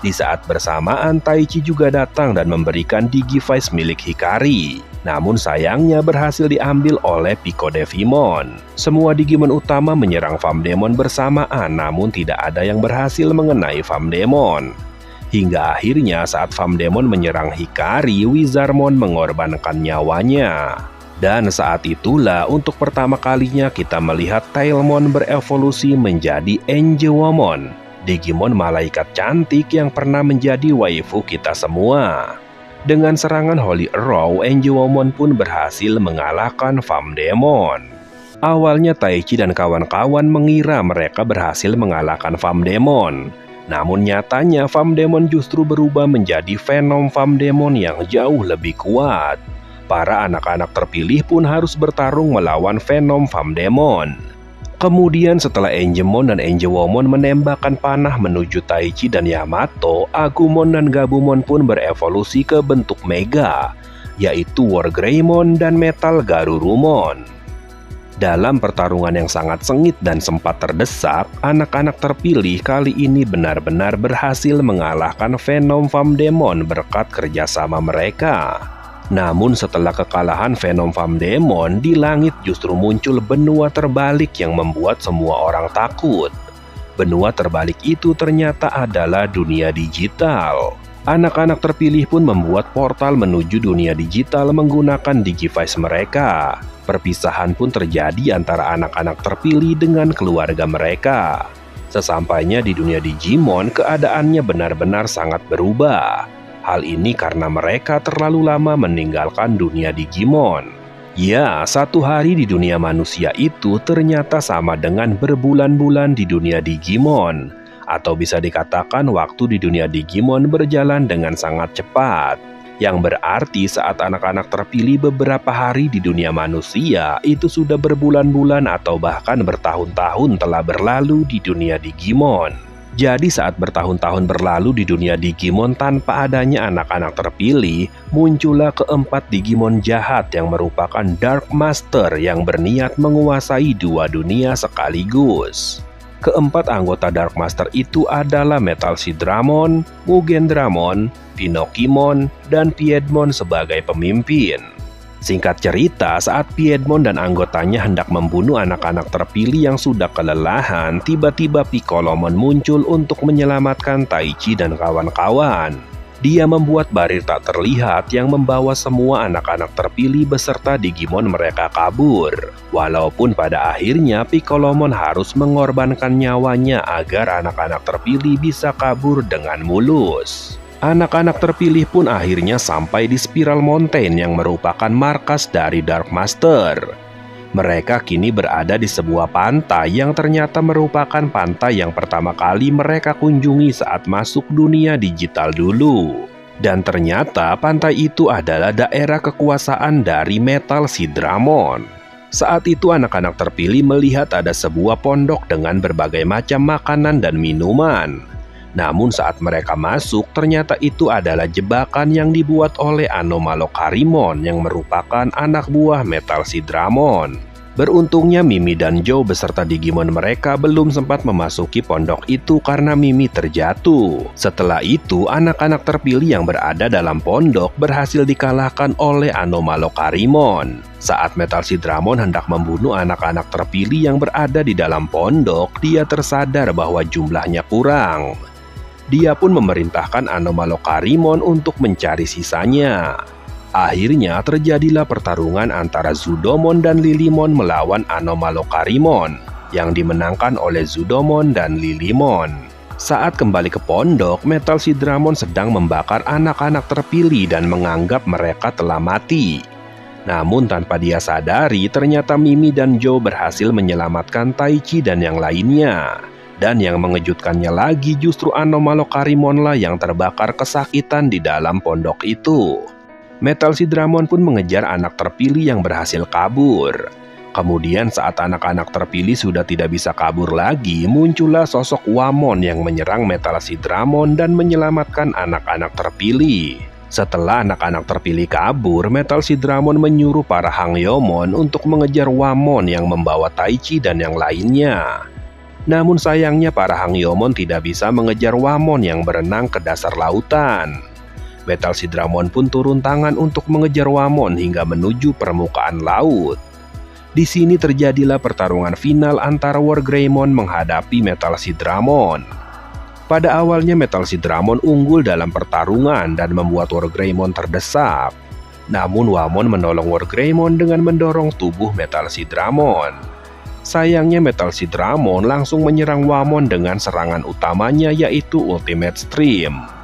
Di saat bersamaan Taichi juga datang dan memberikan Digivice milik Hikari. Namun sayangnya berhasil diambil oleh Pico Devimon. Semua Digimon utama menyerang Famdemon bersamaan, namun tidak ada yang berhasil mengenai Famdemon. Hingga akhirnya saat Famdemon menyerang Hikari, Wizardmon mengorbankan nyawanya. Dan saat itulah untuk pertama kalinya kita melihat Tailmon berevolusi menjadi Angewomon, Digimon malaikat cantik yang pernah menjadi waifu kita semua. Dengan serangan Holy Arrow, Angewomon pun berhasil mengalahkan Famdemon. Awalnya Taichi dan kawan-kawan mengira mereka berhasil mengalahkan Famdemon. Namun nyatanya Famdemon justru berubah menjadi Venom Famdemon yang jauh lebih kuat. Para anak-anak terpilih pun harus bertarung melawan Venom Famdemon. Kemudian setelah Angemon dan Angewomon menembakkan panah menuju Taichi dan Yamato, Agumon dan Gabumon pun berevolusi ke bentuk Mega, yaitu Wargreymon dan Metal Garurumon. Dalam pertarungan yang sangat sengit dan sempat terdesak, anak-anak terpilih kali ini benar-benar berhasil mengalahkan Venom Famdemon berkat kerjasama mereka. Namun setelah kekalahan Venom Famdemon, di langit justru muncul benua terbalik yang membuat semua orang takut. Benua terbalik itu ternyata adalah dunia digital. Anak-anak terpilih pun membuat portal menuju dunia digital menggunakan Digivice mereka. Perpisahan pun terjadi antara anak-anak terpilih dengan keluarga mereka. Sesampainya di dunia Digimon, keadaannya benar-benar sangat berubah. Hal ini karena mereka terlalu lama meninggalkan dunia Digimon. Ya, satu hari di dunia manusia itu ternyata sama dengan berbulan-bulan di dunia Digimon. Atau bisa dikatakan waktu di dunia Digimon berjalan dengan sangat cepat. Yang berarti saat anak-anak terpilih beberapa hari di dunia manusia, itu sudah berbulan-bulan atau bahkan bertahun-tahun telah berlalu di dunia Digimon. Jadi saat bertahun-tahun berlalu di dunia Digimon tanpa adanya anak-anak terpilih, muncullah keempat Digimon jahat yang merupakan Dark Master yang berniat menguasai dua dunia sekaligus. Keempat anggota Dark Master itu adalah Metal Sidramon, Mugendramon, Pinokimon, dan Piedmon sebagai pemimpin. Singkat cerita, saat Piedmon dan anggotanya hendak membunuh anak-anak terpilih yang sudah kelelahan, tiba-tiba Piccolomon muncul untuk menyelamatkan Taichi dan kawan-kawan. Dia membuat barir tak terlihat yang membawa semua anak-anak terpilih beserta Digimon mereka kabur. Walaupun pada akhirnya Piccolomon harus mengorbankan nyawanya agar anak-anak terpilih bisa kabur dengan mulus. Anak-anak terpilih pun akhirnya sampai di Spiral Mountain yang merupakan markas dari Dark Master. Mereka kini berada di sebuah pantai yang ternyata merupakan pantai yang pertama kali mereka kunjungi saat masuk dunia digital dulu. Dan ternyata pantai itu adalah daerah kekuasaan dari Metal Sidramon. Saat itu anak-anak terpilih melihat ada sebuah pondok dengan berbagai macam makanan dan minuman. Namun saat mereka masuk, ternyata itu adalah jebakan yang dibuat oleh Anomalocarimon yang merupakan anak buah Metal Sidramon. Beruntungnya Mimi dan Joe beserta Digimon mereka belum sempat memasuki pondok itu karena Mimi terjatuh. Setelah itu, anak-anak terpilih yang berada dalam pondok berhasil dikalahkan oleh Anomalocarimon. Saat Metal Sidramon hendak membunuh anak-anak terpilih yang berada di dalam pondok, dia tersadar bahwa jumlahnya kurang. Dia pun memerintahkan Anomalocarimon untuk mencari sisanya. Akhirnya terjadilah pertarungan antara Zudomon dan Lilimon melawan Anomalocarimon yang dimenangkan oleh Zudomon dan Lilimon. Saat kembali ke pondok, Metal Sidramon sedang membakar anak-anak terpilih dan menganggap mereka telah mati. Namun tanpa dia sadari, ternyata Mimi dan Joe berhasil menyelamatkan Taichi dan yang lainnya. Dan yang mengejutkannya lagi, justru Anomalocarimon lah yang terbakar kesakitan di dalam pondok itu. Metal Sidramon pun mengejar anak terpilih yang berhasil kabur. Kemudian saat anak-anak terpilih sudah tidak bisa kabur lagi, muncullah sosok Wamon yang menyerang Metal Sidramon dan menyelamatkan anak-anak terpilih. Setelah anak-anak terpilih kabur, Metal Sidramon menyuruh para Hangyomon untuk mengejar Wamon yang membawa Taichi dan yang lainnya. Namun sayangnya para Hangyomon tidak bisa mengejar Wamon yang berenang ke dasar lautan. Metal Sidramon pun turun tangan untuk mengejar Wamon hingga menuju permukaan laut. Di sini terjadilah pertarungan final antara Wargreymon menghadapi Metal Sidramon. Pada awalnya Metal Sidramon unggul dalam pertarungan dan membuat Wargreymon terdesak. Namun Wamon menolong Wargreymon dengan mendorong tubuh Metal Sidramon. Sayangnya Metal Sidramon langsung menyerang Wamon dengan serangan utamanya yaitu Ultimate Stream.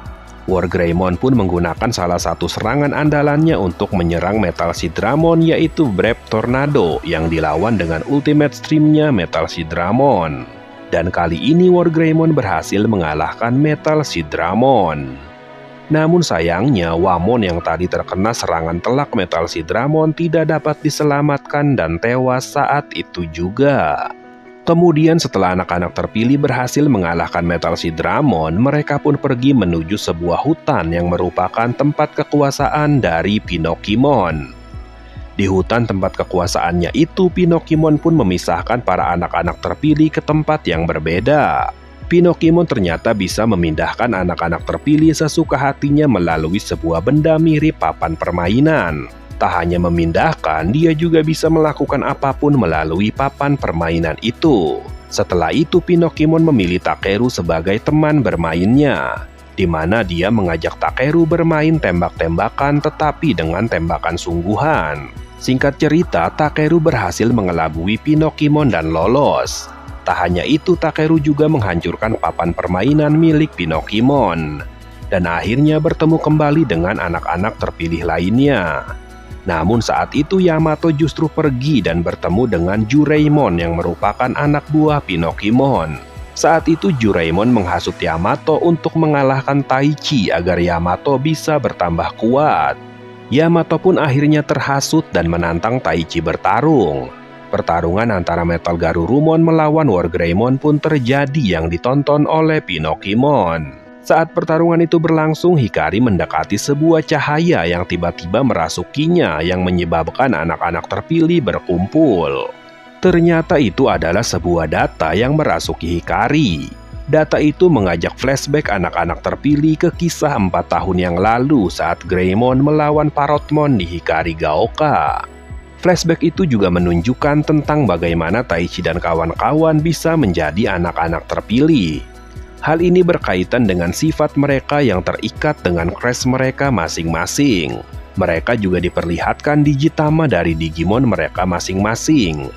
Wargreymon pun menggunakan salah satu serangan andalannya untuk menyerang Metal Sidramon yaitu Brave Tornado yang dilawan dengan Ultimate Stream-nya Metal Sidramon. Dan kali ini Wargreymon berhasil mengalahkan Metal Sidramon. Namun sayangnya Wamon yang tadi terkena serangan telak Metal Sidramon tidak dapat diselamatkan dan tewas saat itu juga. Kemudian setelah anak-anak terpilih berhasil mengalahkan Metal Sidramon, mereka pun pergi menuju sebuah hutan yang merupakan tempat kekuasaan dari Pinokimon. Di hutan tempat kekuasaannya itu, Pinokimon pun memisahkan para anak-anak terpilih ke tempat yang berbeda. Pinokimon ternyata bisa memindahkan anak-anak terpilih sesuka hatinya melalui sebuah benda mirip papan permainan. Tak hanya memindahkan, dia juga bisa melakukan apapun melalui papan permainan itu. Setelah itu, Pinokimon memilih Takeru sebagai teman bermainnya, di mana dia mengajak Takeru bermain tembak-tembakan tetapi dengan tembakan sungguhan. Singkat cerita, Takeru berhasil mengelabui Pinokimon dan lolos. Tak hanya itu, Takeru juga menghancurkan papan permainan milik Pinokimon, dan akhirnya bertemu kembali dengan anak-anak terpilih lainnya. Namun saat itu Yamato justru pergi dan bertemu dengan Jureimon yang merupakan anak buah Pinokimon. Saat itu Jureimon menghasut Yamato untuk mengalahkan Taichi agar Yamato bisa bertambah kuat. Yamato pun akhirnya terhasut dan menantang Taichi bertarung. Pertarungan antara Metal Garurumon melawan Wargreymon pun terjadi yang ditonton oleh Pinokimon. Saat pertarungan itu berlangsung, Hikari mendekati sebuah cahaya yang tiba-tiba merasukinya yang menyebabkan anak-anak terpilih berkumpul. Ternyata itu adalah sebuah data yang merasuki Hikari. Data itu mengajak flashback anak-anak terpilih ke kisah 4 tahun yang lalu saat Greymon melawan Parrotmon di Hikari Gaoka. Flashback itu juga menunjukkan tentang bagaimana Taichi dan kawan-kawan bisa menjadi anak-anak terpilih. Hal ini berkaitan dengan sifat mereka yang terikat dengan crush mereka masing-masing. Mereka juga diperlihatkan Digitama dari Digimon mereka masing-masing.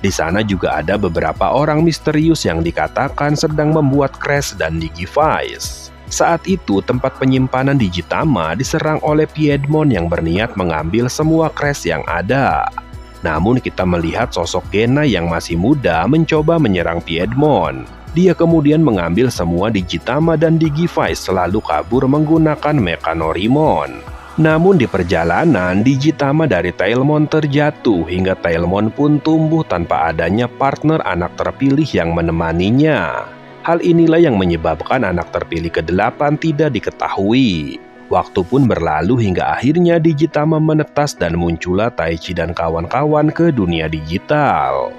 Di sana juga ada beberapa orang misterius yang dikatakan sedang membuat crush dan Digivice. Saat itu, tempat penyimpanan Digitama diserang oleh Piedmon yang berniat mengambil semua crush yang ada. Namun kita melihat sosok Gena yang masih muda mencoba menyerang Piedmon. Dia kemudian mengambil semua Digitama dan Digivice selalu kabur menggunakan Mechanorimon. Namun di perjalanan, Digitama dari Tailmon terjatuh hingga Tailmon pun tumbuh tanpa adanya partner anak terpilih yang menemaninya. Hal inilah yang menyebabkan anak terpilih ke-8 tidak diketahui. Waktu pun berlalu hingga akhirnya Digitama menetas dan muncullah Taichi dan kawan-kawan ke dunia digital.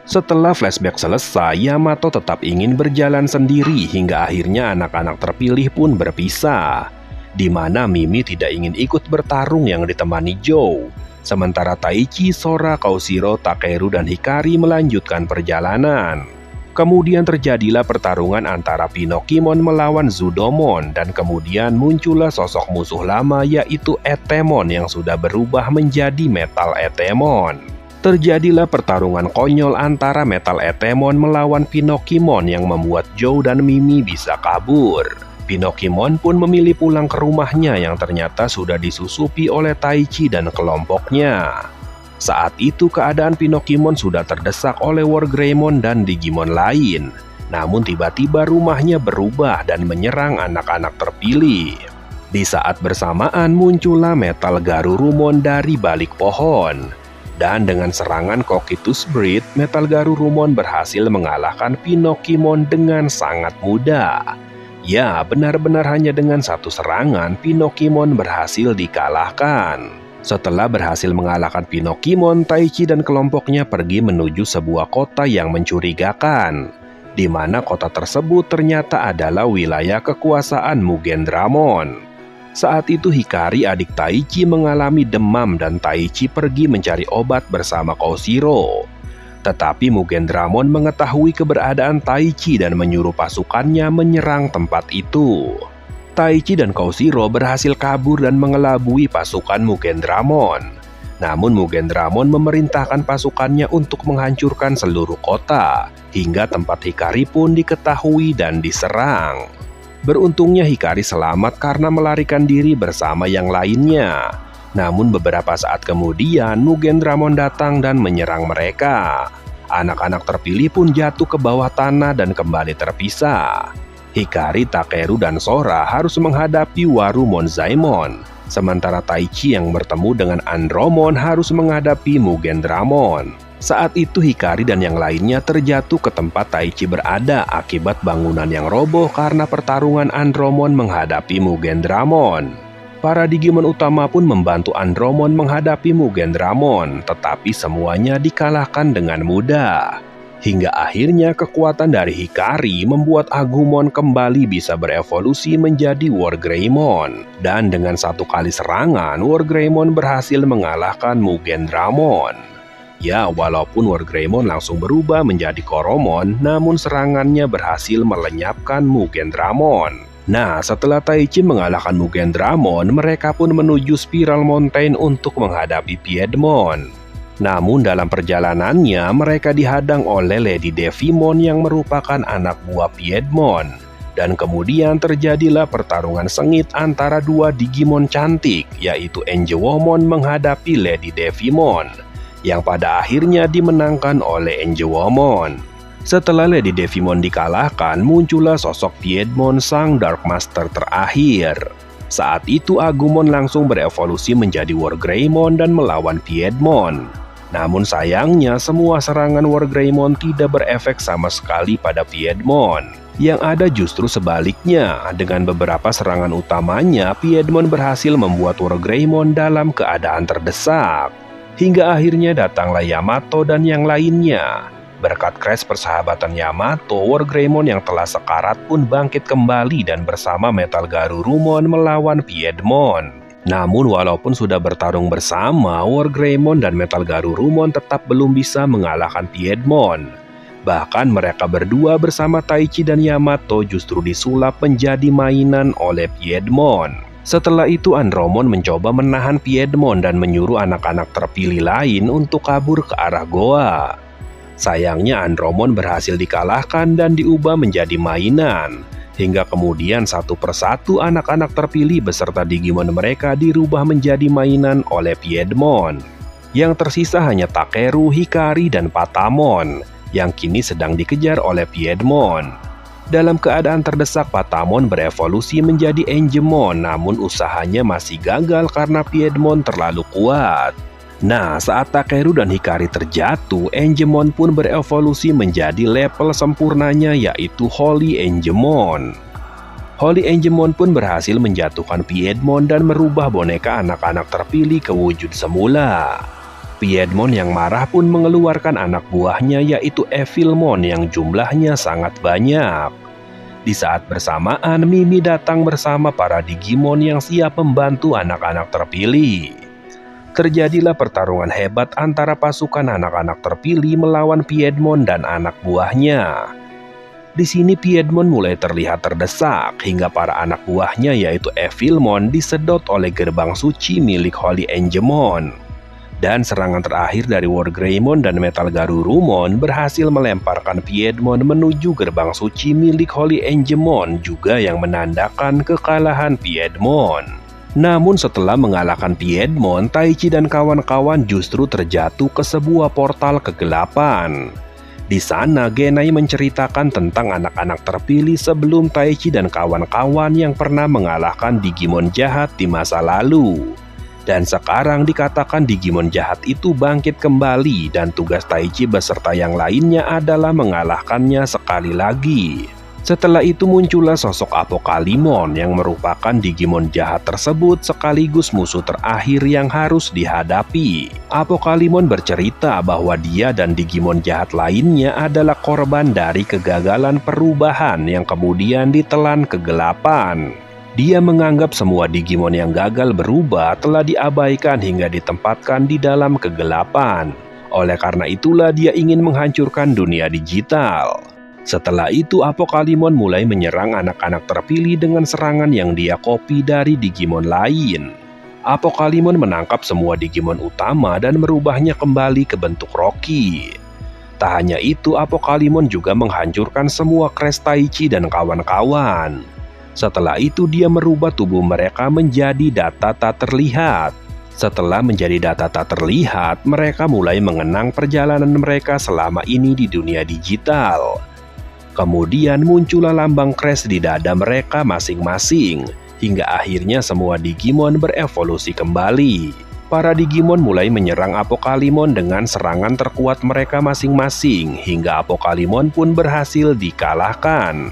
Setelah flashback selesai, Yamato tetap ingin berjalan sendiri hingga akhirnya anak-anak terpilih pun berpisah, di mana Mimi tidak ingin ikut bertarung yang ditemani Joe. Sementara Taichi, Sora, Koshiro, Takeru, dan Hikari melanjutkan perjalanan. Kemudian terjadilah pertarungan antara Pinokimon melawan Zudomon, dan kemudian muncullah sosok musuh lama yaitu Etemon yang sudah berubah menjadi Metal Etemon. Terjadilah pertarungan konyol antara Metal Etemon melawan Pinokimon yang membuat Joe dan Mimi bisa kabur. Pinokimon pun memilih pulang ke rumahnya yang ternyata sudah disusupi oleh Taichi dan kelompoknya. Saat itu keadaan Pinokimon sudah terdesak oleh Wargreymon dan Digimon lain. Namun tiba-tiba rumahnya berubah dan menyerang anak-anak terpilih. Di saat bersamaan muncullah Metal Garurumon dari balik pohon. Dan dengan serangan Cocytus Breed, Metal Garurumon berhasil mengalahkan Pinokimon dengan sangat mudah. Ya, benar-benar hanya dengan satu serangan, Pinokimon berhasil dikalahkan. Setelah berhasil mengalahkan Pinokimon, Taichi dan kelompoknya pergi menuju sebuah kota yang mencurigakan, di mana kota tersebut ternyata adalah wilayah kekuasaan Mugendramon. Saat itu Hikari, adik Taichi, mengalami demam dan Taichi pergi mencari obat bersama Koshiro. Tetapi Mugendramon mengetahui keberadaan Taichi dan menyuruh pasukannya menyerang tempat itu. Taichi dan Koshiro berhasil kabur dan mengelabui pasukan Mugendramon. Namun Mugendramon memerintahkan pasukannya untuk menghancurkan seluruh kota, hingga tempat Hikari pun diketahui dan diserang. Beruntungnya Hikari selamat karena melarikan diri bersama yang lainnya. Namun beberapa saat kemudian Mugendramon datang dan menyerang mereka. Anak-anak terpilih pun jatuh ke bawah tanah dan kembali terpisah. Hikari, Takeru, dan Sora harus menghadapi Warumon Zaimon. Sementara Taichi yang bertemu dengan Andromon harus menghadapi Mugendramon. Saat itu Hikari dan yang lainnya terjatuh ke tempat Taichi berada akibat bangunan yang roboh karena pertarungan Andromon menghadapi Mugendramon. Para Digimon utama pun membantu Andromon menghadapi Mugendramon, tetapi semuanya dikalahkan dengan mudah. Hingga akhirnya kekuatan dari Hikari membuat Agumon kembali bisa berevolusi menjadi Wargreymon. Dan dengan satu kali serangan, Wargreymon berhasil mengalahkan Mugendramon. Ya, walaupun Wargreymon langsung berubah menjadi Koromon, namun serangannya berhasil melenyapkan Mugendramon. Nah, setelah Taichi mengalahkan Mugendramon, mereka pun menuju Spiral Mountain untuk menghadapi Piedmon. Namun dalam perjalanannya, mereka dihadang oleh Lady Devimon yang merupakan anak buah Piedmon. Dan kemudian terjadilah pertarungan sengit antara dua Digimon cantik, yaitu Angewomon menghadapi Lady Devimon, yang pada akhirnya dimenangkan oleh Angewomon. Setelah Lady Devimon dikalahkan, muncullah sosok Piedmon, sang Dark Master terakhir. Saat itu Agumon langsung berevolusi menjadi Wargreymon dan melawan Piedmon. Namun sayangnya semua serangan Wargreymon tidak berefek sama sekali pada Piedmon. Yang ada justru sebaliknya, dengan beberapa serangan utamanya, Piedmon berhasil membuat Wargreymon dalam keadaan terdesak. Hingga akhirnya datanglah Yamato dan yang lainnya. Berkat crash persahabatan Yamato, Wargreymon yang telah sekarat pun bangkit kembali dan bersama Metal Garurumon melawan Piedmon. Namun walaupun sudah bertarung bersama, Wargreymon dan Metal Garurumon tetap belum bisa mengalahkan Piedmon. Bahkan mereka berdua bersama Taichi dan Yamato justru disulap menjadi mainan oleh Piedmon. Setelah itu Andromon mencoba menahan Piedmon dan menyuruh anak-anak terpilih lain untuk kabur ke arah goa. Sayangnya Andromon berhasil dikalahkan dan diubah menjadi mainan. Hingga kemudian satu persatu anak-anak terpilih beserta Digimon mereka dirubah menjadi mainan oleh Piedmon. Yang tersisa hanya Takeru, Hikari, dan Patamon, yang kini sedang dikejar oleh Piedmon. Dalam keadaan terdesak, Patamon berevolusi menjadi Angemon, namun usahanya masih gagal karena Piedmon terlalu kuat. Nah, saat Takeru dan Hikari terjatuh, Angemon pun berevolusi menjadi level sempurnanya, yaitu Holy Angemon. Holy Angemon pun berhasil menjatuhkan Piedmon dan merubah boneka anak-anak terpilih ke wujud semula. Piedmon yang marah pun mengeluarkan anak buahnya, yaitu Evilmon yang jumlahnya sangat banyak. Di saat bersamaan, Mimi datang bersama para Digimon yang siap membantu anak-anak terpilih. Terjadilah pertarungan hebat antara pasukan anak-anak terpilih melawan Piedmon dan anak buahnya. Di sini Piedmon mulai terlihat terdesak hingga para anak buahnya yaitu Evilmon disedot oleh gerbang suci milik Holy Angemon. Dan serangan terakhir dari War Greymon dan Metal Garurumon berhasil melemparkan Piedmon menuju gerbang suci milik Holy Angemon, juga yang menandakan kekalahan Piedmon. Namun setelah mengalahkan Piedmon, Taichi dan kawan-kawan justru terjatuh ke sebuah portal kegelapan. Di sana Genai menceritakan tentang anak-anak terpilih sebelum Taichi dan kawan-kawan yang pernah mengalahkan Digimon jahat di masa lalu. Dan sekarang dikatakan Digimon jahat itu bangkit kembali dan tugas Taichi beserta yang lainnya adalah mengalahkannya sekali lagi. Setelah itu muncullah sosok Apocalimon yang merupakan Digimon jahat tersebut sekaligus musuh terakhir yang harus dihadapi. Apocalimon bercerita bahwa dia dan Digimon jahat lainnya adalah korban dari kegagalan perubahan yang kemudian ditelan kegelapan. Dia menganggap semua Digimon yang gagal berubah telah diabaikan hingga ditempatkan di dalam kegelapan. Oleh karena itulah dia ingin menghancurkan dunia digital. Setelah itu Apocalimon mulai menyerang anak-anak terpilih dengan serangan yang dia copy dari Digimon lain. Apocalimon menangkap semua Digimon utama dan merubahnya kembali ke bentuk Rocky. Tak hanya itu, Apocalimon juga menghancurkan semua Crash Taichi dan kawan-kawan. Setelah itu dia merubah tubuh mereka menjadi data tak terlihat. Setelah menjadi data tak terlihat, mereka mulai mengenang perjalanan mereka selama ini di dunia digital. Kemudian muncullah lambang Crash di dada mereka masing-masing, hingga akhirnya semua Digimon berevolusi kembali. Para Digimon mulai menyerang Apocalimon dengan serangan terkuat mereka masing-masing, hingga Apocalimon pun berhasil dikalahkan.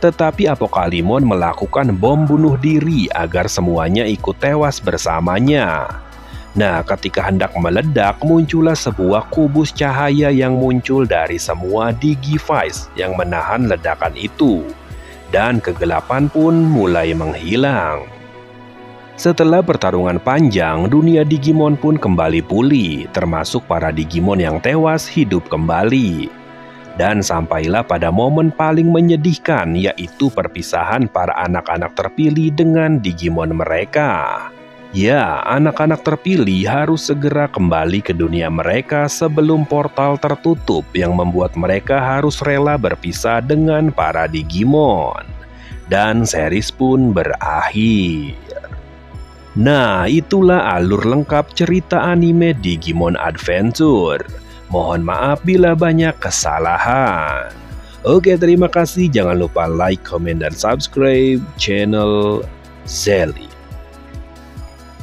Tetapi Apocalimon melakukan bom bunuh diri agar semuanya ikut tewas bersamanya. Nah, ketika hendak meledak, muncullah sebuah kubus cahaya yang muncul dari semua Digivice yang menahan ledakan itu. Dan kegelapan pun mulai menghilang. Setelah pertarungan panjang, dunia Digimon pun kembali pulih, termasuk para Digimon yang tewas hidup kembali. Dan sampailah pada momen paling menyedihkan, yaitu perpisahan para anak-anak terpilih dengan Digimon mereka. Ya, anak-anak terpilih harus segera kembali ke dunia mereka sebelum portal tertutup yang membuat mereka harus rela berpisah dengan para Digimon. Dan series pun berakhir. Nah, itulah alur lengkap cerita anime Digimon Adventure. Mohon maaf bila banyak kesalahan. Oke, terima kasih. Jangan lupa like, comment, dan subscribe channel Zelly.